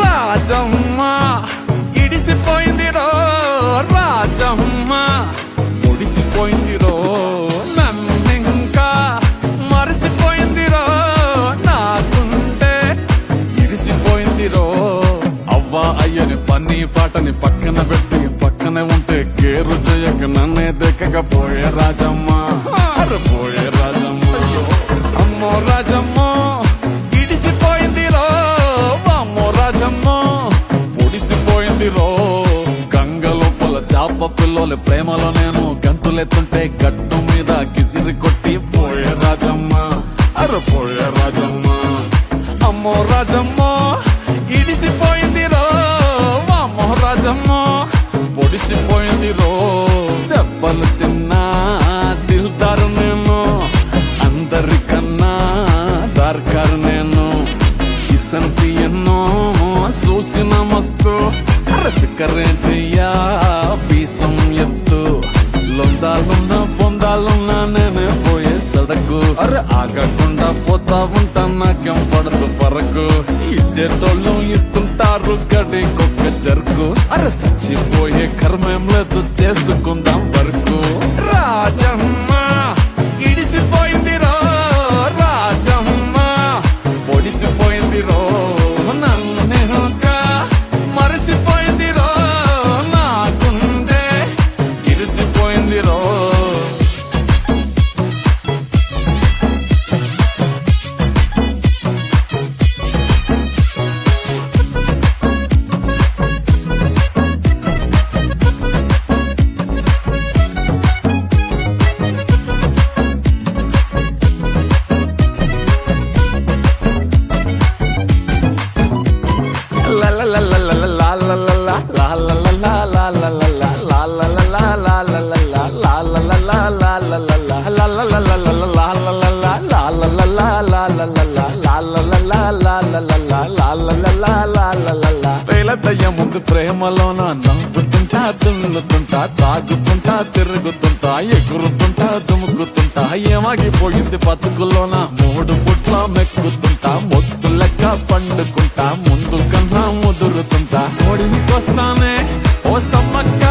రాజమ్మ ఇడిసిపోయిందిరో, రాజమ్మ ముడిసిపోయిందిరో, నన్నింకా మరిసిపోయిందిరో, నాకుంటే ఇడిసిపోయిందిరో. అవ్వా అయ్యని పని పాటని పక్కన పెట్టి పక్కనే ఉంటే కేరు చేయక నన్నే దక్కకపోయే రాజమ్మ, పోయే రాజమ్మ. అమ్మో రాజమ్మ ఇడిసిపోయిందిరో, అమ్మో రాజమ్మ పొడిసిపోయిందిరో. గంగ లోపల చాప పిల్లల ప్రేమలో నేను గంతులెత్తుంటే గట్టు మీద కిసిరి కొట్టి పోయే రాజమ్మ, పోయే రాజమ్మ. అమ్మో రాజమ్మ ఇడిసిపోయిందిరో, అమ్మో రాజమ్మ పొడిసిపోయిందిరో. దెబ్బలు తిన్నా దిల్దారు నేను, అందరికన్నా దార్కారు నేను. ఇసంటి ఎన్నో చూసిన మస్తు, ఫికరే చెయ్యా బీసం ఎత్తు. లొందాలున్నా పొందాలున్నా నేనే పోయే సడకు, ఆగకుండా పోతా ఉంటా నాకేం పడదు పరకు. ఇచ్చేటోళ్ళు ఇస్తుంటారు గడికొక్క జరుకు, సచ్చిపోయే కర్మేం లేదు చేసుకుందాం వరకు. రాజమ్మ ఇడిసిపోయిందిరో, రాజమ్మ పొడిసిపోయిందిరో, నన్ను మరిసిపోయిందిరో, నాకుండే ఇరిసిపోయిందిరో. వేలదయ్య ముందు ప్రేమలోన నవ్వుతుంటా దున్నుతుంటా, తాగుతుంటా తిరుగుతుంటా, ఎగురుతుంటా దుముకుతుంటా. ఏమాగిపోయింది బతుకులోన మూడు పుట్ల మెక్కుతుంటా, మొత్తు లెక్క పండుకుంటా, ముందు కన్నా ముదురుతుంటా. ఓడికొస్తానే ఓ సమ్మక్క